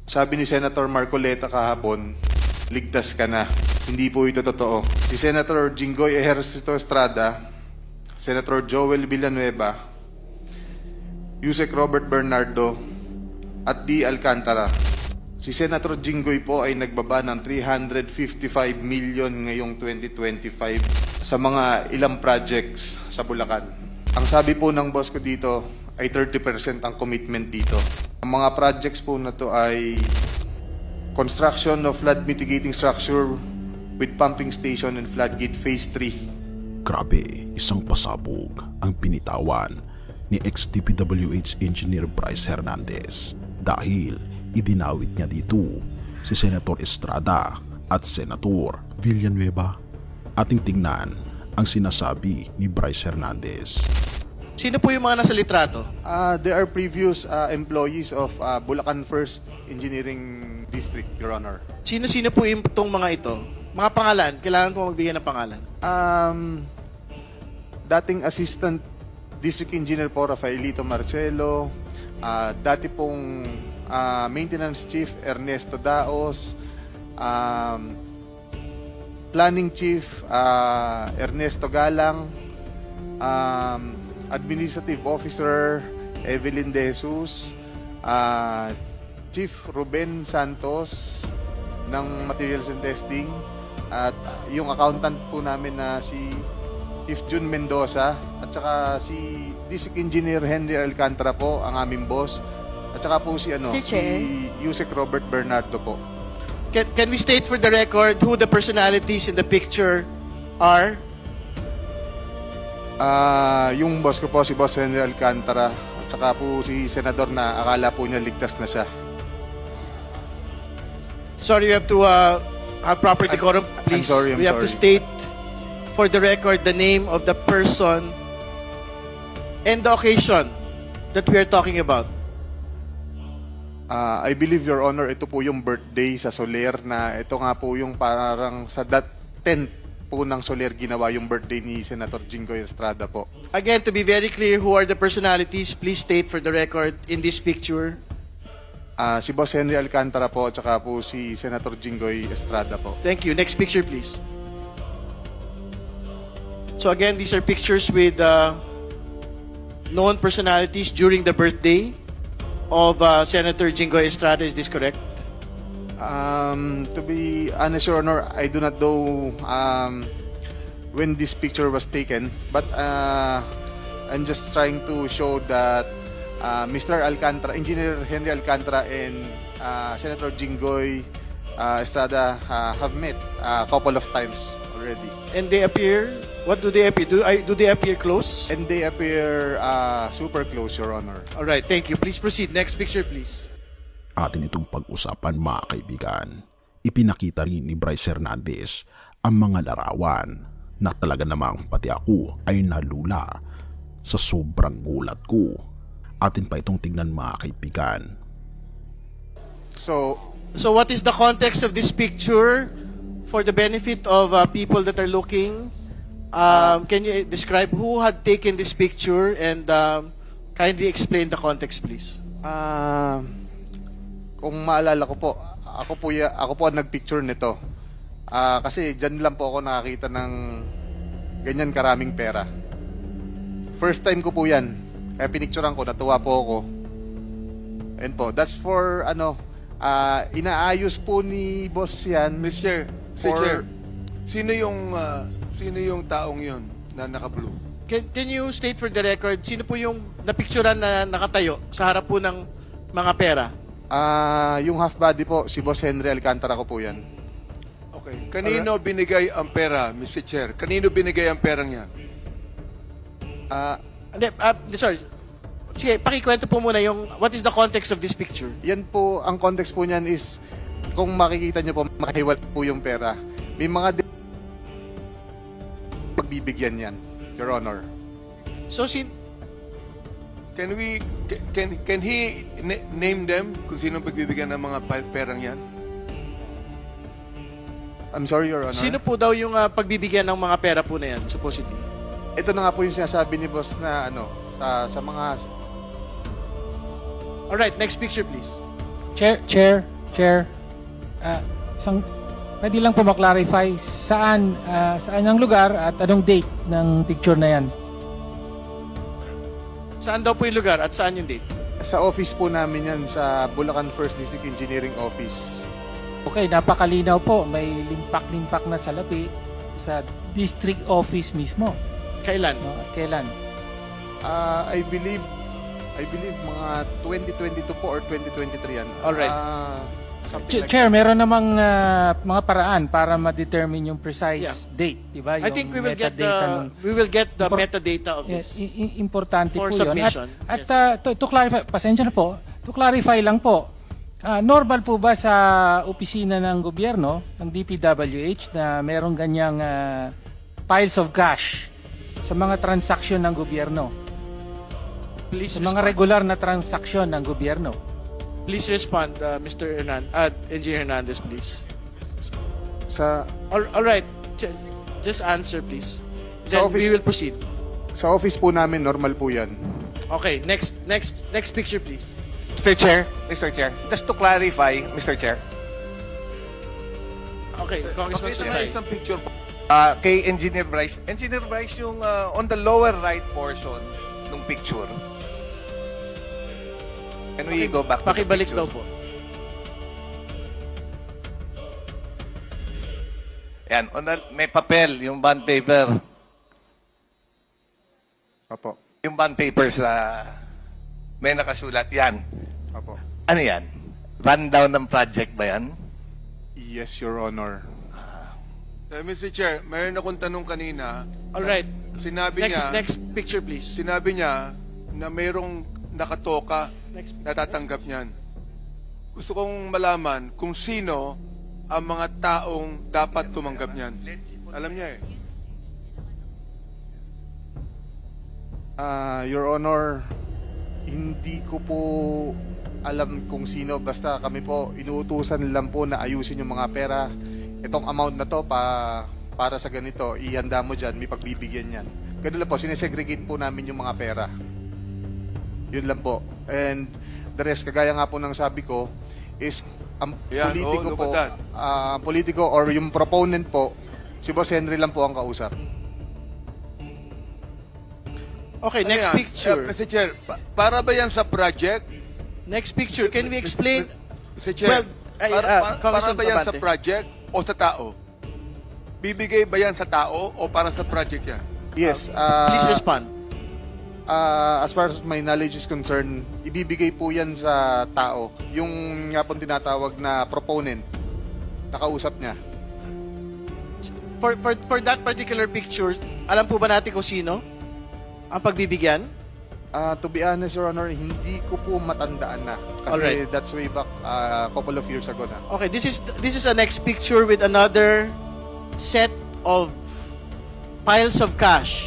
Sabi ni Senator Marcoleta kahapon, ligtas ka na. Hindi po ito totoo. Si Senator Jinggoy Ejercito Estrada, Senator Joel Villanueva, Yusek Robert Bernardo, at D. Alcantara. Si Senator Jinggoy po ay nagbaba ng 355 million ngayong 2025 sa mga ilang projects sa Bulacan. Ang sabi po ng boss ko dito ay 30% ang commitment dito. Ang mga projects po na to ay construction of flood mitigating structure with pumping station and floodgate phase 3. Grabe, isang pasabog ang binitawan ni ex-DPWH Engineer Bryce Hernandez dahil idinawit niya dito si Senator Estrada at Senator Villanueva. Ating tingnan ang sinasabi ni Bryce Hernandez. Sino po yung mga nasa litrato? There are previous employees of Bulacan First Engineering District, Your Honor. Sino-sino po yung itong mga ito? Mga pangalan, kailangan po magbigay ng pangalan. Dating Assistant District Engineer po, Rafaelito Marcelo. Dati pong Maintenance Chief, Ernesto Daos. Planning Chief, Ernesto Galang. Administrative Officer Evelyn De Jesus, Chief Ruben Santos ng Materials and Testing, at yung accountant po namin na si Chief Jun Mendoza, at saka si District Engineer Henry Alcantara po, ang aming boss, at saka po si Yusek Robert Bernardo po. Can we state for the record who the personalities in the picture are? Yung boss ko po, si Boss Henry Alcantara, at saka po si Senador na akala po niya ligtas na siya. Sorry, you have to have proper decorum, please. I'm have to state for the record the name of the person and the occasion that we are talking about. I believe, Your Honor, ito po yung birthday sa Soler na ito nga po yung parang sa tent po ng Soler ginawa yung birthday ni Senator Jinggoy Estrada po. Again, to be very clear, who are the personalities? Please state for the record in this picture. Si Boss Henry Alcantara po, at saka po si Senator Jinggoy Estrada po. Thank you. Next picture, please. So again, these are pictures with known personalities during the birthday of Senator Jinggoy Estrada. Is this correct? To be honest, Your Honor, I do not know when this picture was taken, but I'm just trying to show that Mr. Alcantara, Engineer Henry Alcantara, and Senator Jinggoy Estrada have met a couple of times already. And they appear, what do they appear? Do they appear close? And they appear super close, Your Honor. All right, thank you. Please proceed. Next picture, please. Atin itong pag-usapan, mga kaibigan. Ipinakita rin ni Bryce Hernandez ang mga larawan na talaga namang pati ako ay nalula sa sobrang gulat ko. Atin pa itong tignan, mga kaibigan. So what is the context of this picture for the benefit of people that are looking? Can you describe who had taken this picture and kindly explain the context, please? Kung maalala ko po, ako po ang nagpicture nito. Kasi dyan lang po ako nakakita ng ganyan karaming pera. First time ko po yan. Kaya pinicturean ko, natuwa po ako. And po, that's for inaayos po ni boss yan. Mr. Chair, sino yung taong yun na naka-blue? Can you state for the record, sino po yung napicturean na nakatayo sa harap po ng mga pera? Yung half body po, si Boss Henry Alcantara ko po yan. Okay. Kanino binigay ang pera, Mr. Chair? Kanino binigay ang perang yan? Sorry. Sige, pakikwento po muna yung, what is the context of this picture? Yan po, ang context po niyan is, kung makikita nyo po, makahiwal po yung pera. May mga pagbibigyan yan, Your Honor. So, Can he name them kung sino pagbibigyan ng mga perang yan? I'm sorry, Your Honor. Sino po daw yung pagbibigyan ng mga pera po na yan, supposedly? Ito na nga po yung sinasabi ni boss na sa mga... Alright, next picture please. Chair, Chair, pwede lang po maklarify saan ang lugar at anong date ng picture na yan? Saan daw po yung lugar at saan yung date? Sa office po namin yan, sa Bulacan First District Engineering Office. Okay, napakalinaw po. May limpak-limpak na salapi sa district office mismo. Kailan? No? At kailan? I believe mga 2022 po or 2023 yan. Alright. Something like Chair, meron namang mga paraan para ma-determine yung precise Yeah. date, di ba? I think we will get the Impor- metadata of this. Importante For po yun. submission, At to clarify, pasensya na po, to clarify lang po, normal po ba sa opisina ng gobyerno, ng DPWH, na merong ganyang piles of cash sa mga transaksyon ng gobyerno? Please Sa mga respond. regular na transaksyon ng gobyerno? Please respond, Mr. Engineer Hernandez, please. sa All right. Just answer, please. Sa Then office- we will proceed. sa office po namin, normal po yan. Okay, next picture, please. Mr. Chair, just to clarify, Mr. Chair, Okay, Congressman Pakita nga Sutay. isang picture po. kay Engineer Bryce, yung on the lower right portion ng picture. Can we go back to the Pakibalik picture? daw po. Yan, may papel, yung bond paper. Opo. Yung bond paper sa may nakasulat. Yan. Opo. Ano yan? Rundown ng project ba yan? Yes, Your Honor. Mr. Chair, mayroon akong tanong kanina. All right. Sinabi niya, Next picture, please. sinabi niya na mayroong nakatoka Next. na tatanggap niyan. Gusto kong malaman kung sino ang mga taong dapat tumanggap niyan. Alam niya eh. Your Honor, hindi ko po alam kung sino. Basta kami po, inuutusan lang po na ayusin yung mga pera. Itong amount na to para sa ganito, ihanda mo dyan, may pagbibigyan yan. Ganun lang po, sinesegregate po namin yung mga pera. Yun lang po. And the rest, kagaya nga po ng sabi ko, is ang Yan, politiko look po, at that. politiko or yung proponent po, si Boss Henry lang po ang kausap. Okay, Ano next yan? picture. Mr. Chair, para ba yan sa project? Next picture. Can we explain? Mr. Chair, para Congressman ba yan sa Abante. project o sa tao? Bibigay ba yan sa tao o para sa project yan? Yes. Please respond. As far as my knowledge is concerned, ibibigay po yan sa tao. Yung nga pong tinatawag na proponent, nakausap niya. For that particular picture, alam po ba natin kung sino ang pagbibigyan? To be honest, Your Honor, hindi ko po matandaan na. Kasi Alright. that's way back a couple of years ago na. Okay, this is a next picture with another set of piles of cash.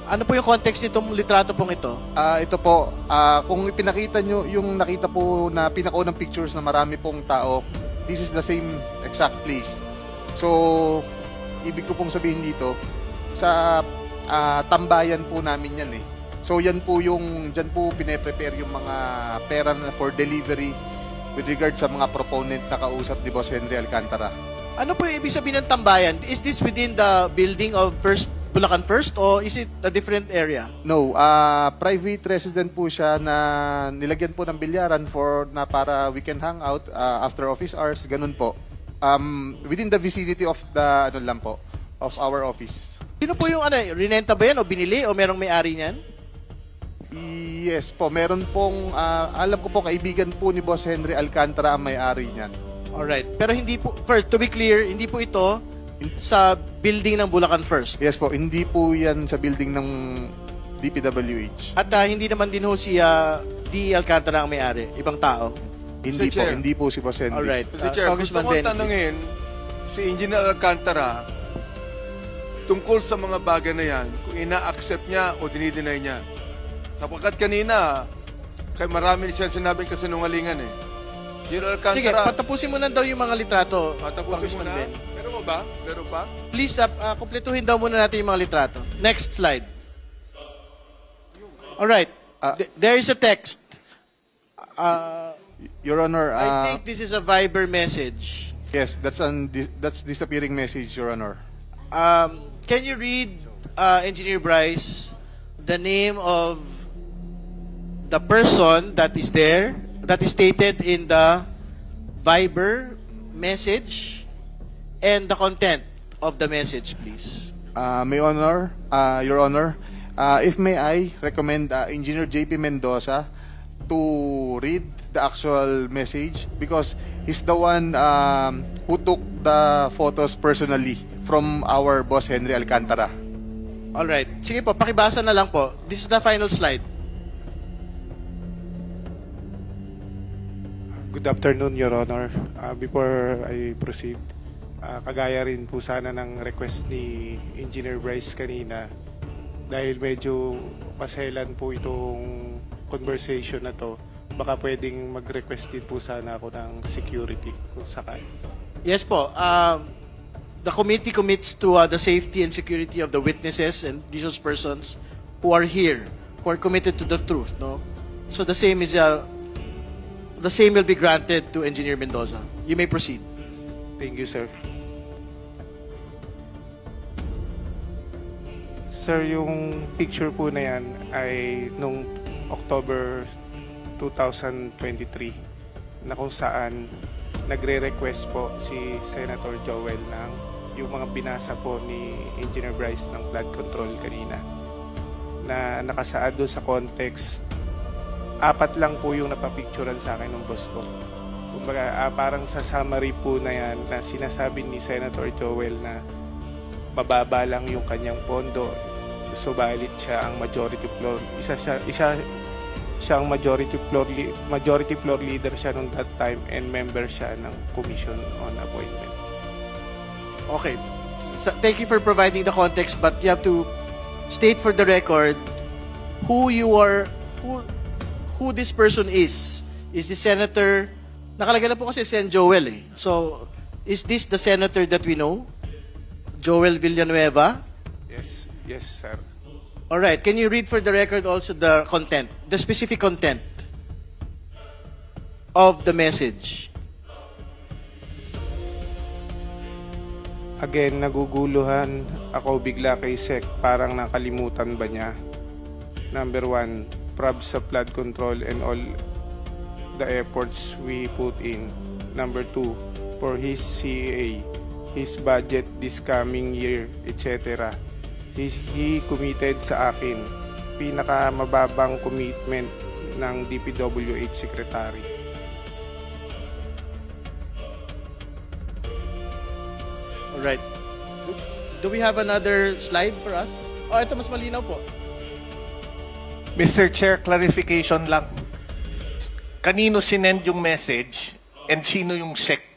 Ano po yung context nitong litrato pong ito? Ito po, kung ipinakita nyo yung nakita po na pinakaunang pictures na marami pong tao, this is the same exact place. So, ibig ko pong sabihin dito, sa tambayan po namin yan eh. So, yan po dyan po pine-prepare yung mga pera na for delivery with regard sa mga proponent na kausap ni Boss Henry Alcantara. Ano po yung ibig sabihin ng tambayan? Is this within the building of Bulacan First or is it a different area? No, private resident po siya na nilagyan po ng bilyaran para we can hang out after office hours, ganun po. Within the vicinity of the of our office. Sino po yung rinenta ba yan o binili o merong may-ari niyan? Yes po, meron pong alam ko po kaibigan po ni Boss Henry Alcantara ang may-ari niyan. Alright. Pero hindi po, first, to be clear, hindi po ito sa building ng Bulacan First. Yes po, hindi po yan sa building ng DPWH. At hindi naman din ho si D. Alcantara ang may-ari, ibang tao. Hindi Mr. po, Chair. hindi po si Boss Henry. Alright. Mr. Chair, gusto Congressman ko Benny. tanungin si Engineer Alcantara tungkol sa mga bagay na yan, kung ina-accept niya o dinideny niya. Sapagkat kanina, kay marami siya sinabing kasinungalingan eh. Engineer Sige, Alcantara, patapusin mo na daw yung mga litrato. tapusin mo Congressman na. Ben. Meron mo ba? Meron pa? Please, kumpletuhin daw muna natin yung mga litrato. Next slide. Alright. There is a text. Your Honor, I think this is a Viber message. yes, that's disappearing message, Your Honor. Can you read, Engineer Bryce, the name of the person that is there, that is stated in the Viber message, and the content of the message, please? Your Honor, if may I recommend Engineer JP Mendoza to read the actual message because he's the one who took the photos personally from our boss Henry Alcantara. All right. Sige po, pakibasa na lang po. This is the final slide. Good afternoon, Your Honor. Before I proceed, kagaya rin po sana ng request ni Engineer Bryce kanina dahil medyo maselan po itong conversation na to, baka pwedeng mag-request din po sana ako ng security kung sakali. Yes po. The committee commits to the safety and security of the witnesses and resource persons who are here, who are committed to the truth. No, so the same will be granted to Engineer Mendoza. You may proceed. Thank you, sir. Sir, yung picture po na yan ay nung October 2023 na kung saan nagre-request po si Senator Joel ng yung mga binasa po ni Engineer Bryce ng flood control kanina na nakasaad doon sa context. 4 lang po yung napapicturan sa akin ng boss ko. Kumbaga, parang sa summary po na yan na sinasabi ni Senator Joel na mababa lang yung kanyang pondo, subalit siya ang majority floor. Isa siya ang majority floor leader siya nung that time and member siya ng Commission on Appointment. Okay. So, thank you for providing the context, but you have to state for the record who this person is. Is this senator? Nakalagay na po kasi Sen Joel eh. So, is this the senator that we know? Joel Villanueva? Yes, sir. All right. Can you read for the record also the content, the specific content of the message? Again, naguguluhan ako bigla kay Sec. Parang nakalimutan ba niya? Number 1, probs sa flood control and all the efforts we put in. Number 2, for his CA, his budget this coming year, etc. He committed sa akin. Pinakamababang commitment ng DPWH Secretary. Alright. Do we have another slide for us? Oh, ito mas malinaw po. Mr. Chair, clarification lang. Kanino sinend yung message and sino yung SEC?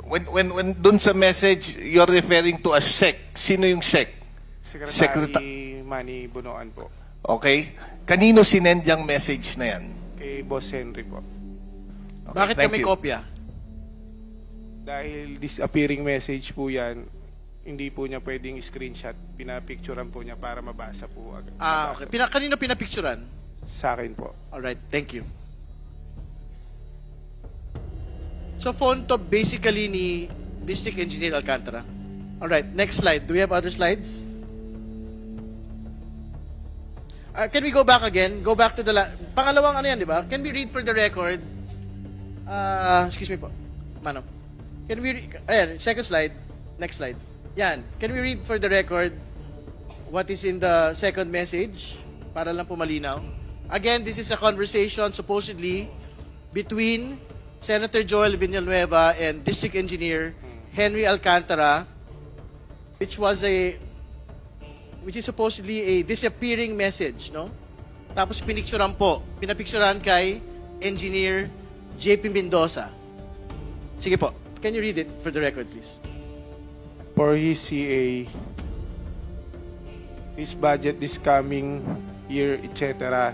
When dun sa message, you're referring to a SEC. Sino yung SEC? Secretary Manny Bunoan po. Okay. Kanino sinend yung message na yan? Kay Boss Henry po. Okay, Bakit thank kami you. kopya? Dahil disappearing message po yan, hindi po niya pwedeng screenshot. Pinapicturean po niya para mabasa po agad. Okay. Kanino pinapicturan? Sa akin po. Alright, thank you. So, phone to basically ni District Engineer Alcantara. Alright, next slide. Do we have other slides? Can we go back again? Go back to the pangalawang ano yan, di ba? Can we read for the record? Excuse me po. Mano. Can we ayan, second slide. Next slide. Yan. Can we read for the record what is in the second message? Para lang po malinaw. Again, this is a conversation supposedly between Senator Joel Villanueva and District Engineer Henry Alcantara, which is supposedly a disappearing message, no? Tapos pinapicturan kay Engineer JP Mendoza. Sige po. Can you read it for the record, please? For his CA, his budget this coming year, etc.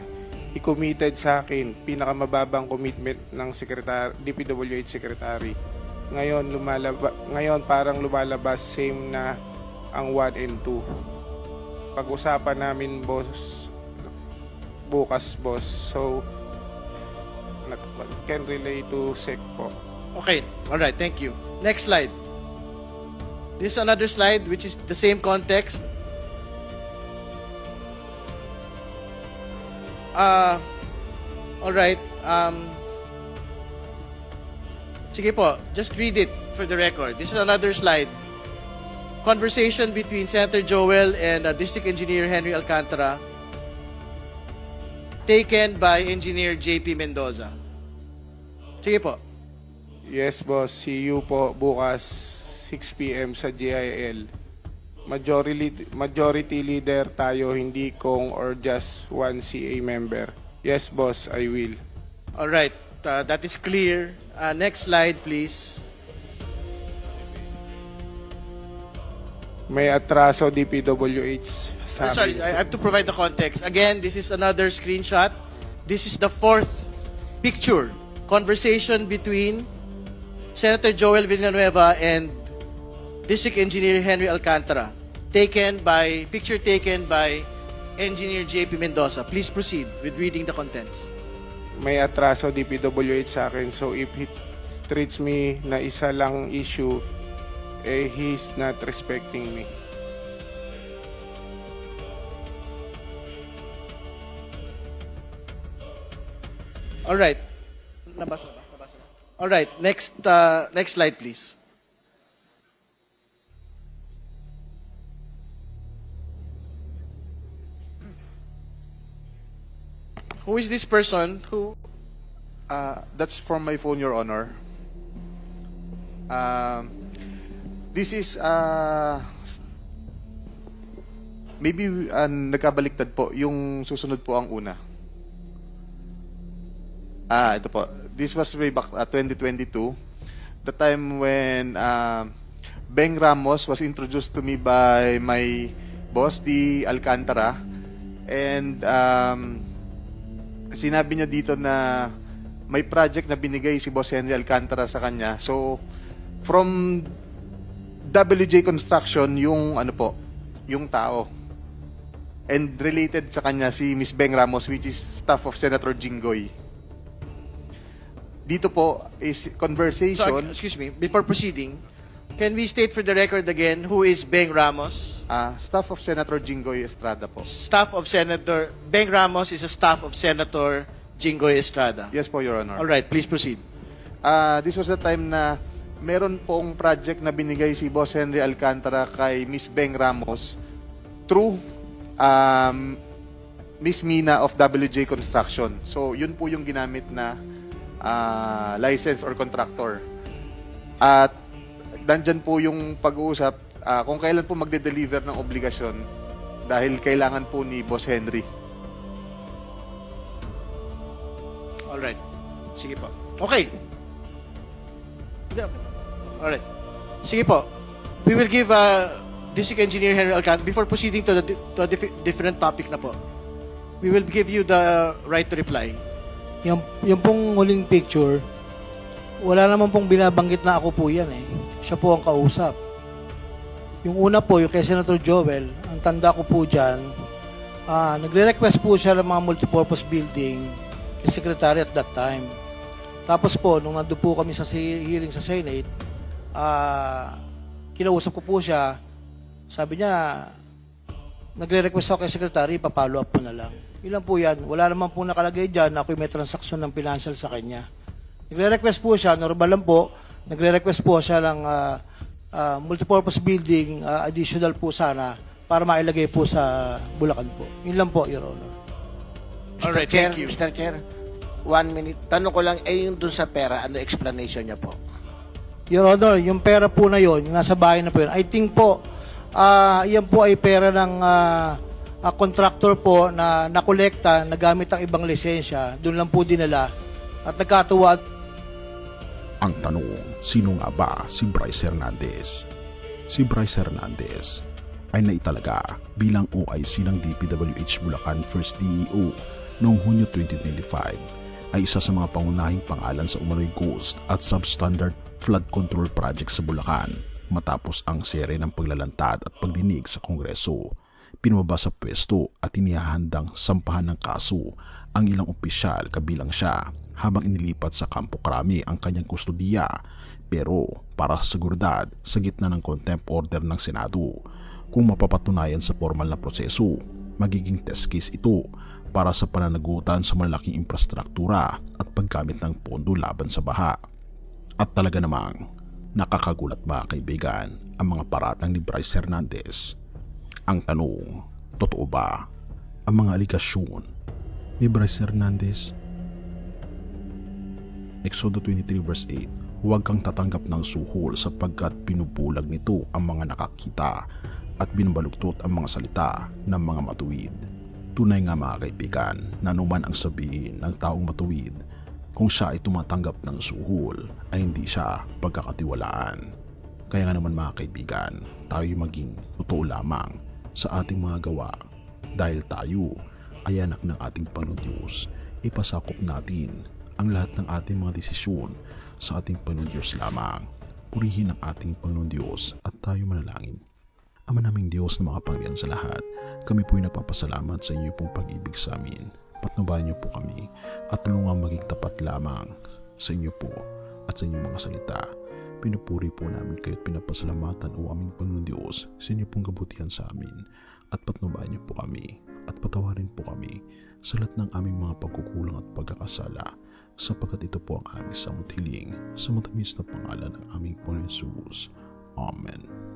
He committed sa akin, pinakamababang commitment ng DPWH Secretary. Ngayon parang lumalabas same na ang 1 and 2. Pag-usapan namin, boss, bukas, boss. So, can relay to SEC po. Okay, all right, thank you. Next slide. This is another slide which is the same context. All right. Sige po, just read it for the record. This is another slide. Conversation between Senator Joel and District Engineer Henry Alcantara, taken by Engineer JP Mendoza. Sige po. Yes, boss. See you po bukas 6 p.m. sa GIL. Majority leader tayo, hindi kong or just one CA member. Yes, boss, I will. All right, that is clear. Next slide, please. May atraso DPWH. Sorry, I have to provide the context. Again, this is another screenshot. This is the fourth picture. Conversation between Senator Joel Villanueva and District Engineer Henry Alcantara. Picture taken by Engineer JP Mendoza. Please proceed with reading the contents. May atraso DPWH sa akin. So if he treats me na isa lang issue, he's not respecting me. All right. Nabasa na. All right. Next slide, please. Who is this person? Who? That's from my phone, Your Honor. This is maybe nagkabaliktad po. Yung susunod po ang una. Ito po. This was way back 2022. The time when Beng Ramos was introduced to me by my boss, the Alcantara. And sinabi niya dito na may project na binigay si Boss Henry Alcantara sa kanya. So, from WJ Construction, yung yung tao. And related sa kanya si Miss Beng Ramos, which is staff of Senator Jinggoy. Dito po is conversation. So, excuse me, before proceeding, can we state for the record again who is Beng Ramos? Staff of Senator Jinggoy Estrada po. Staff of Senator Beng Ramos is a staff of Senator Jinggoy Estrada. Yes po, Your Honor. All right, please proceed. This was the time na meron pong project na binigay si Boss Henry Alcantara kay Miss Beng Ramos through Miss Mina of WJ Construction. So, yun po yung ginamit na license or contractor. At nandyan po yung pag-uusap kung kailan po magde-deliver ng obligasyon dahil kailangan po ni Boss Henry. Alright. Sige po. Okay. Alright. Sige po. We will give District Engineer Henry Alcantara, before proceeding to a different topic na po, we will give you the right to reply. Yung pong huling picture, wala naman pong binabanggit na ako po yan eh. Siya po ang kausap. Yung una po, yung kay Senator Joel, ang tanda ko po dyan, nagre-request po siya ng mga multipurpose building kay Secretary at that time. Tapos po, nung nandun po kami sa hearing sa Senate, kinausap ko po siya, sabi niya, nagre-request ako kay Secretary, papalo up po na lang. Ilan po yan? Wala naman po nakalagay dyan na ako'y may transaksyon ng financial sa kanya. Nagre-request po siya, normal lang po, nagre-request po siya ng multipurpose building, additional po sana, para mailagay po sa Bulacan po. Yun lang po, Your Honor. Alright, thank you. Mr. Chair, 1 minute. Tanong ko lang, yung dun sa pera, ano explanation niya po? Your Honor, yung pera po na yun, yung nasa bahay na po yun, I think po, yan po ay pera ng contractor po na nakolekta, nagamit ang ibang lisensya, doon lang po dinala, at nagkatuwa. Ang tanong, sino nga ba si Bryce Hernandez? Si Bryce Hernandez ay naitalaga bilang OIC ng DPWH Bulacan First DEO noong Hunyo 2025 ay isa sa mga pangunahing pangalan sa umano'y ghost at substandard flood control project sa Bulacan matapos ang sere ng paglalantad at pagdinig sa Kongreso. Pinababa sa pwesto at inihahandang sampahan ng kaso ang ilang opisyal kabilang siya habang inilipat sa Campo Crame ang kanyang kustodiya, pero para sa seguridad sa gitna ng contempt order ng Senado. Kung mapapatunayan sa formal na proseso, magiging test case ito para sa pananagutan sa malaking infrastruktura at paggamit ng pondo laban sa baha. At talaga namang nakakagulat mga kaibigan ang mga paratang ni Bryce Hernandez. Ang tanong, totoo ba ang mga aligasyon ni Bryce Hernandez? Exodo 23 verse 8, huwag kang tatanggap ng suhol sapagkat pinubulag nito ang mga nakakita at binabaluktot ang mga salita ng mga matuwid. Tunay nga mga kaibigan na anuman ang sabihin ng taong matuwid, kung siya ay tumatanggap ng suhol ay hindi siya pagkakatiwalaan. Kaya nga naman mga kaibigan, tayo maging totoo lamang sa ating mga gawa dahil tayo ay anak ng ating Panginoon Diyos. Ipasakop natin ang lahat ng ating mga desisyon sa ating Panginoon Diyos lamang. Purihin ang ating Panginoon Diyos at tayo manalangin. Ama naming Diyos na makapangyarihan sa lahat, kami po'y napapasalamat sa inyo pong pag-ibig sa amin. Patnubayan niyo po kami at tulungan maging tapat lamang sa inyo po at sa inyong mga salita. Pinupuri po namin kayo at pinapasalamatan o aming Panginoon Diyos sa inyo pong kabutihan sa amin at patnubayan niyo po kami at patawarin po kami sa lahat ng aming mga pagkukulang at pagkakasala sapagkat ito po ang aming samot hiling sa matamis na pangalan ng aming Panginoon Jesus. Amen.